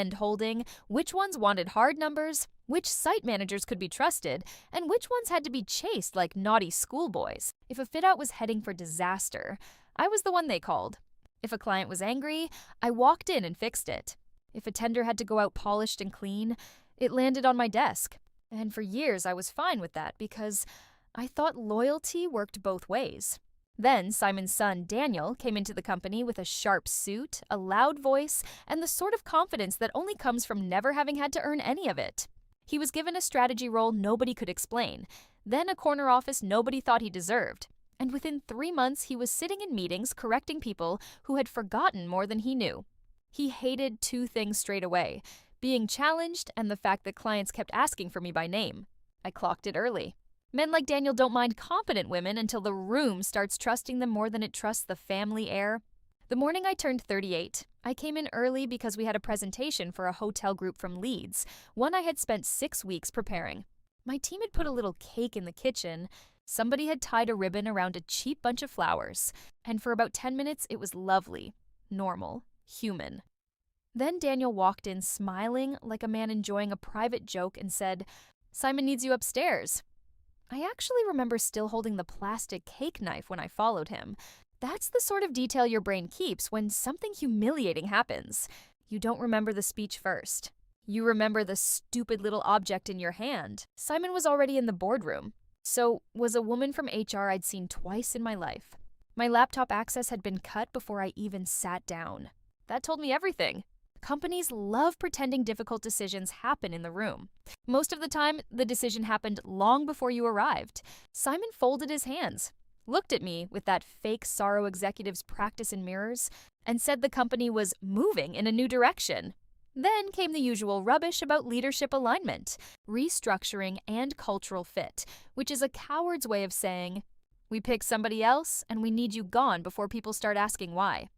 hand-holding, which ones wanted hard numbers, which site managers could be trusted, and which ones had to be chased like naughty schoolboys. If a fit-out was heading for disaster, I was the one they called. If a client was angry, I walked in and fixed it. If a tender had to go out polished and clean, it landed on my desk. And for years I was fine with that because I thought loyalty worked both ways. Then Simon's son, Daniel, came into the company with a sharp suit, a loud voice, and the sort of confidence that only comes from never having had to earn any of it. He was given a strategy role nobody could explain, then a corner office nobody thought he deserved. And within 3 months, he was sitting in meetings correcting people who had forgotten more than he knew. He hated 2 things straight away: being challenged and the fact that clients kept asking for me by name. I clocked it early. Men like Daniel don't mind competent women until the room starts trusting them more than it trusts the family heir. The morning I turned 38, I came in early because we had a presentation for a hotel group from Leeds, one I had spent 6 weeks preparing. My team had put a little cake in the kitchen. Somebody had tied a ribbon around a cheap bunch of flowers, and for about 10 minutes it was lovely, normal, human. Then Daniel walked in smiling like a man enjoying a private joke and said, "Simon needs you upstairs." I actually remember still holding the plastic cake knife when I followed him. That's the sort of detail your brain keeps when something humiliating happens. You don't remember the speech first. You remember the stupid little object in your hand. Simon was already in the boardroom. So was a woman from HR I'd seen twice in my life. My laptop access had been cut before I even sat down. That told me everything. Companies love pretending difficult decisions happen in the room. Most of the time, the decision happened long before you arrived. Simon folded his hands, looked at me with that fake sorrow executives practice in mirrors, and said the company was moving in a new direction. Then came the usual rubbish about leadership alignment, restructuring, and cultural fit, which is a coward's way of saying, "We pick somebody else, and we need you gone before people start asking why."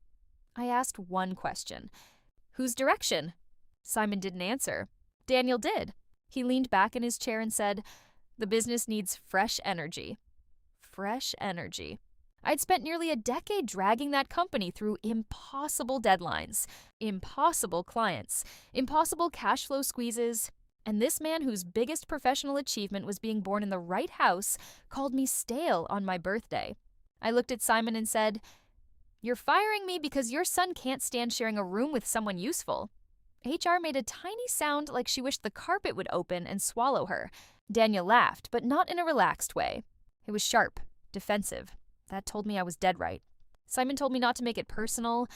I asked one question. "Whose direction?" Simon didn't answer. Daniel did. He leaned back in his chair and said, "The business needs fresh energy." Fresh energy. I'd spent nearly a decade dragging that company through impossible deadlines, impossible clients, impossible cash flow squeezes, and this man whose biggest professional achievement was being born in the right house called me stale on my birthday. I looked at Simon and said, "You're firing me because your son can't stand sharing a room with someone useful." HR made a tiny sound like she wished the carpet would open and swallow her. Daniel laughed, but not in a relaxed way. It was sharp, defensive. That told me I was dead right. Simon told me not to make it personal,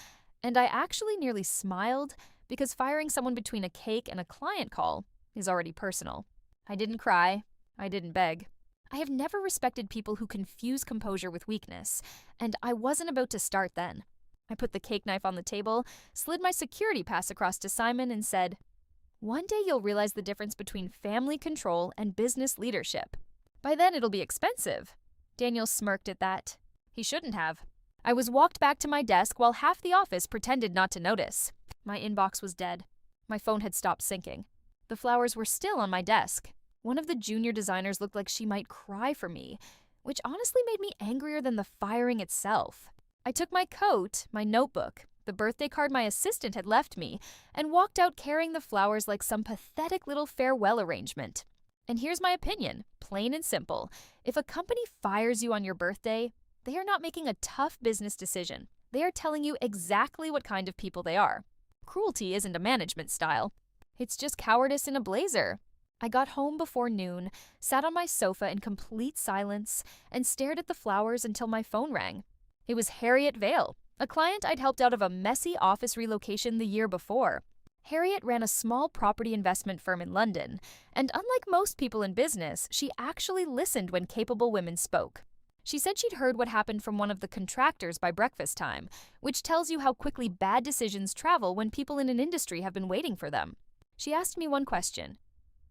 and I actually nearly smiled because firing someone between a cake and a client call is already personal. I didn't cry. I didn't beg. I have never respected people who confuse composure with weakness, and I wasn't about to start then. I put the cake knife on the table, slid my security pass across to Simon, and said, "One day you'll realize the difference between family control and business leadership. By then it'll be expensive." Daniel smirked at that. He shouldn't have. I was walked back to my desk while half the office pretended not to notice. My inbox was dead. My phone had stopped syncing. The flowers were still on my desk. One of the junior designers looked like she might cry for me, which honestly made me angrier than the firing itself. I took my coat, my notebook, the birthday card my assistant had left me, and walked out carrying the flowers like some pathetic little farewell arrangement. And here's my opinion, plain and simple. If a company fires you on your birthday, they are not making a tough business decision. They are telling you exactly what kind of people they are. Cruelty isn't a management style. It's just cowardice in a blazer. I got home before noon, sat on my sofa in complete silence, and stared at the flowers until my phone rang. It was Harriet Vale, a client I'd helped out of a messy office relocation the year before. Harriet ran a small property investment firm in London, and unlike most people in business, she actually listened when capable women spoke. She said she'd heard what happened from one of the contractors by breakfast time, which tells you how quickly bad decisions travel when people in an industry have been waiting for them. She asked me one question.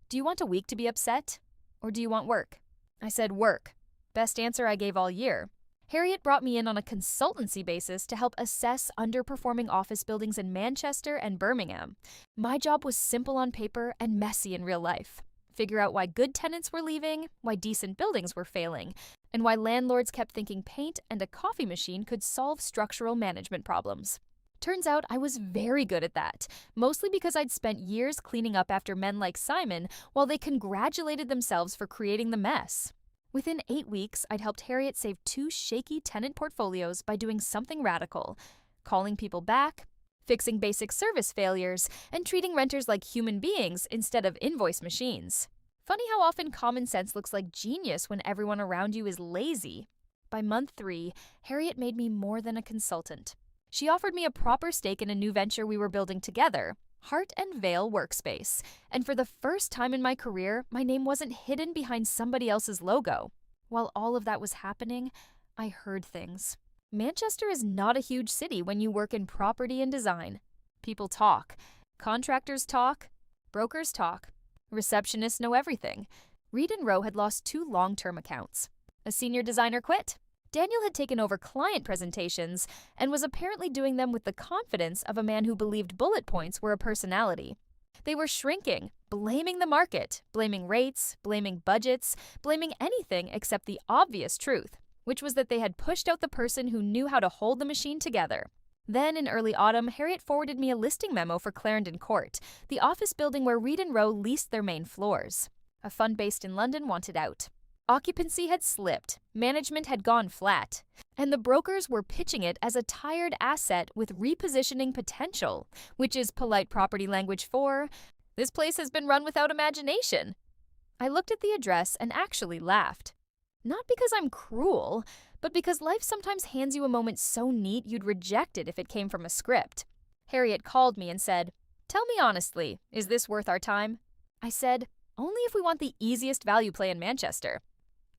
"Do you want a week to be upset? Or do you want work?" I said work. Best answer I gave all year. Harriet brought me in on a consultancy basis to help assess underperforming office buildings in Manchester and Birmingham. My job was simple on paper and messy in real life. Figure out why good tenants were leaving, why decent buildings were failing, and why landlords kept thinking paint and a coffee machine could solve structural management problems. Turns out I was very good at that, mostly because I'd spent years cleaning up after men like Simon while they congratulated themselves for creating the mess. Within 8 weeks, I'd helped Harriet save 2 shaky tenant portfolios by doing something radical: calling people back, fixing basic service failures, and treating renters like human beings instead of invoice machines. Funny how often common sense looks like genius when everyone around you is lazy. By month 3, Harriet made me more than a consultant. She offered me a proper stake in a new venture we were building together, Heart and Veil Workspace, and for the first time in my career, my name wasn't hidden behind somebody else's logo. While all of that was happening, I heard things. Manchester is not a huge city when you work in property and design. People talk. Contractors talk. Brokers talk. Receptionists know everything. Reed & Rowe had lost 2 long-term accounts. A senior designer quit. Daniel had taken over client presentations and was apparently doing them with the confidence of a man who believed bullet points were a personality. They were shrinking, blaming the market, blaming rates, blaming budgets, blaming anything except the obvious truth, which was that they had pushed out the person who knew how to hold the machine together. Then, in early autumn, Harriet forwarded me a listing memo for Clarendon Court, the office building where Reed & Rowe leased their main floors. A fund based in London wanted out. Occupancy had slipped, management had gone flat, and the brokers were pitching it as a tired asset with repositioning potential, which is polite property language for, "This place has been run without imagination." I looked at the address and actually laughed. Not because I'm cruel, but because life sometimes hands you a moment so neat you'd reject it if it came from a script. Harriet called me and said, "Tell me honestly, is this worth our time?" I said, "Only if we want the easiest value play in Manchester."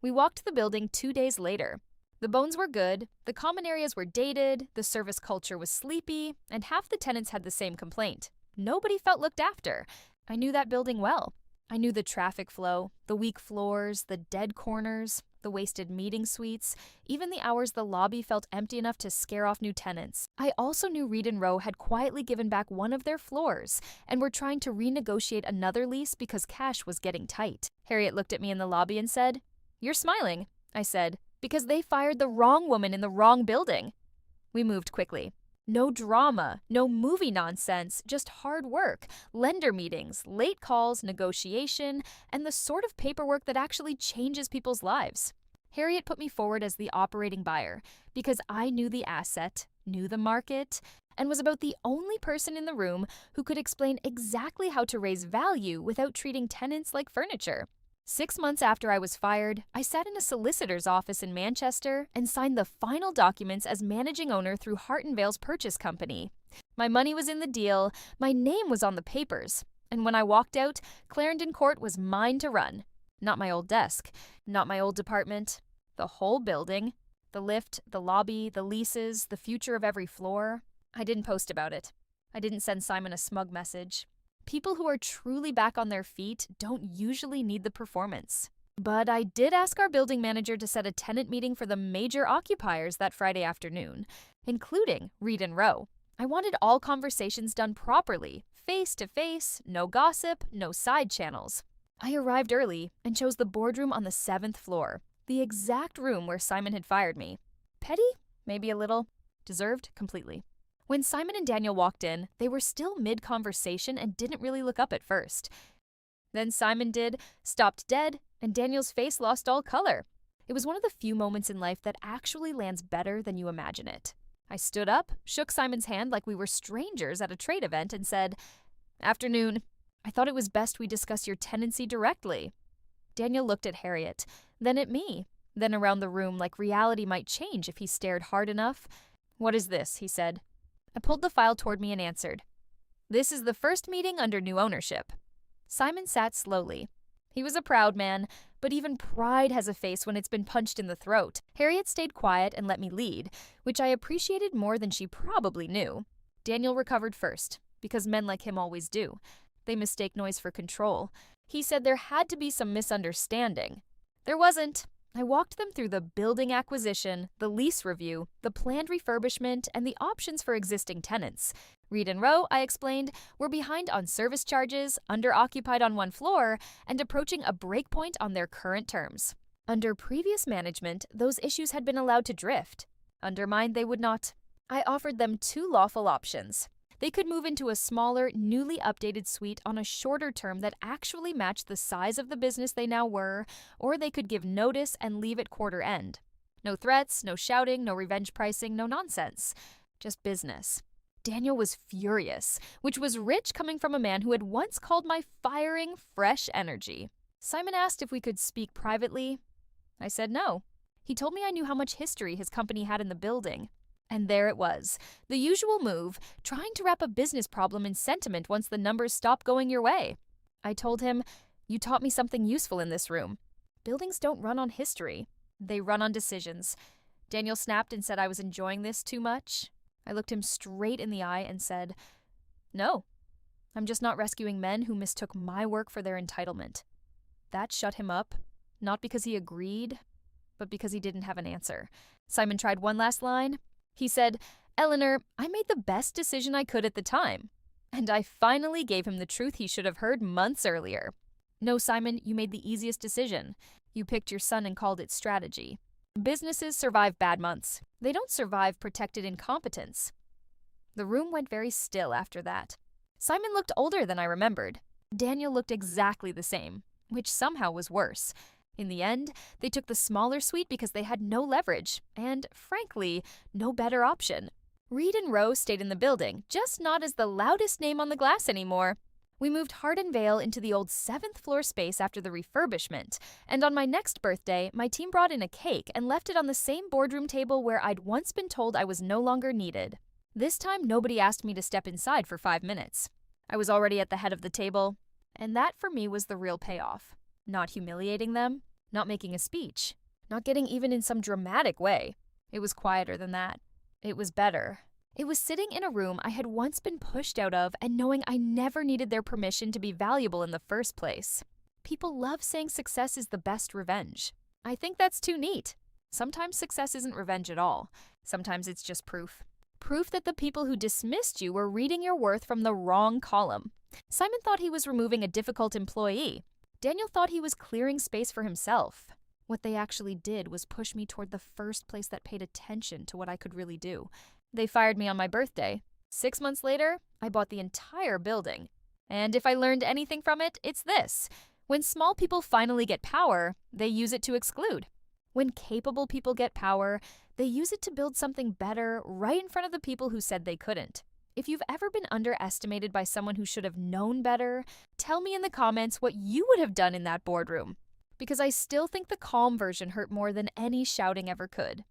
We walked to the building 2 days later. The bones were good, the common areas were dated, the service culture was sleepy, and half the tenants had the same complaint. Nobody felt looked after. I knew that building well. I knew the traffic flow, the weak floors, the dead corners, the wasted meeting suites, even the hours the lobby felt empty enough to scare off new tenants. I also knew Reed & Rowe had quietly given back one of their floors and were trying to renegotiate another lease because cash was getting tight. Harriet looked at me in the lobby and said, "You're smiling," I said, "because they fired the wrong woman in the wrong building." We moved quickly. No drama, no movie nonsense, just hard work, lender meetings, late calls, negotiation, and the sort of paperwork that actually changes people's lives. Harriet put me forward as the operating buyer because I knew the asset, knew the market, and was about the only person in the room who could explain exactly how to raise value without treating tenants like furniture. 6 months after I was fired, I sat in a solicitor's office in Manchester and signed the final documents as managing owner through Heart and Veil's purchase company. My money was in the deal, my name was on the papers, and when I walked out, Clarendon Court was mine to run. Not my old desk, not my old department, the whole building, the lift, the lobby, the leases, the future of every floor. I didn't post about it. I didn't send Simon a smug message. People who are truly back on their feet don't usually need the performance. But I did ask our building manager to set a tenant meeting for the major occupiers that Friday afternoon, including Reed & Rowe. I wanted all conversations done properly, face-to-face, no gossip, no side channels. I arrived early and chose the boardroom on the 7th floor, the exact room where Simon had fired me. Petty? Maybe a little. Deserved completely. When Simon and Daniel walked in, they were still mid-conversation and didn't really look up at first. Then Simon did, stopped dead, and Daniel's face lost all color. It was one of the few moments in life that actually lands better than you imagine it. I stood up, shook Simon's hand like we were strangers at a trade event, and said, "Afternoon. I thought it was best we discuss your tenancy directly." Daniel looked at Harriet, then at me, then around the room like reality might change if he stared hard enough. "What is this?" he said. I pulled the file toward me and answered, "This is the first meeting under new ownership." Simon sat slowly. He was a proud man, but even pride has a face when it's been punched in the throat. Harriet stayed quiet and let me lead, which I appreciated more than she probably knew. Daniel recovered first, because men like him always do. They mistake noise for control. He said there had to be some misunderstanding. There wasn't. I walked them through the building acquisition, the lease review, the planned refurbishment, and the options for existing tenants. Reed & Rowe, I explained, were behind on service charges, under-occupied on one floor, and approaching a breakpoint on their current terms. Under previous management, those issues had been allowed to drift. Under mine, they would not. I offered them two lawful options. They could move into a smaller, newly updated suite on a shorter term that actually matched the size of the business they now were, or they could give notice and leave at quarter end. No threats, no shouting, no revenge pricing, no nonsense. Just business. Daniel was furious, which was rich coming from a man who had once called my firing fresh energy. Simon asked if we could speak privately. I said no. He told me I knew how much history his company had in the building. And there it was, the usual move, trying to wrap a business problem in sentiment once the numbers stopped going your way. I told him, "You taught me something useful in this room. Buildings don't run on history. They run on decisions." Daniel snapped and said I was enjoying this too much. I looked him straight in the eye and said, "No, I'm just not rescuing men who mistook my work for their entitlement." That shut him up, not because he agreed, but because he didn't have an answer. Simon tried one last line. He said, "Eleanor, I made the best decision I could at the time." And I finally gave him the truth he should have heard months earlier. "No, Simon, you made the easiest decision. You picked your son and called it strategy. Businesses survive bad months. They don't survive protected incompetence." The room went very still after that. Simon looked older than I remembered. Daniel looked exactly the same, which somehow was worse. In the end, they took the smaller suite because they had no leverage and, frankly, no better option. Reed and Rowe stayed in the building, just not as the loudest name on the glass anymore. We moved Hart and Vale into the old 7th floor space after the refurbishment, and on my next birthday, my team brought in a cake and left it on the same boardroom table where I'd once been told I was no longer needed. This time, nobody asked me to step inside for 5 minutes. I was already at the head of the table, and that for me was the real payoff. Not humiliating them, not making a speech, not getting even in some dramatic way. It was quieter than that. It was better. It was sitting in a room I had once been pushed out of and knowing I never needed their permission to be valuable in the first place. People love saying success is the best revenge. I think that's too neat. Sometimes success isn't revenge at all. Sometimes it's just proof. Proof that the people who dismissed you were reading your worth from the wrong column. Simon thought he was removing a difficult employee. Daniel thought he was clearing space for himself. What they actually did was push me toward the first place that paid attention to what I could really do. They fired me on my birthday. 6 months later, I bought the entire building. And if I learned anything from it, it's this. When small people finally get power, they use it to exclude. When capable people get power, they use it to build something better right in front of the people who said they couldn't. If you've ever been underestimated by someone who should have known better, tell me in the comments what you would have done in that boardroom. Because I still think the calm version hurt more than any shouting ever could.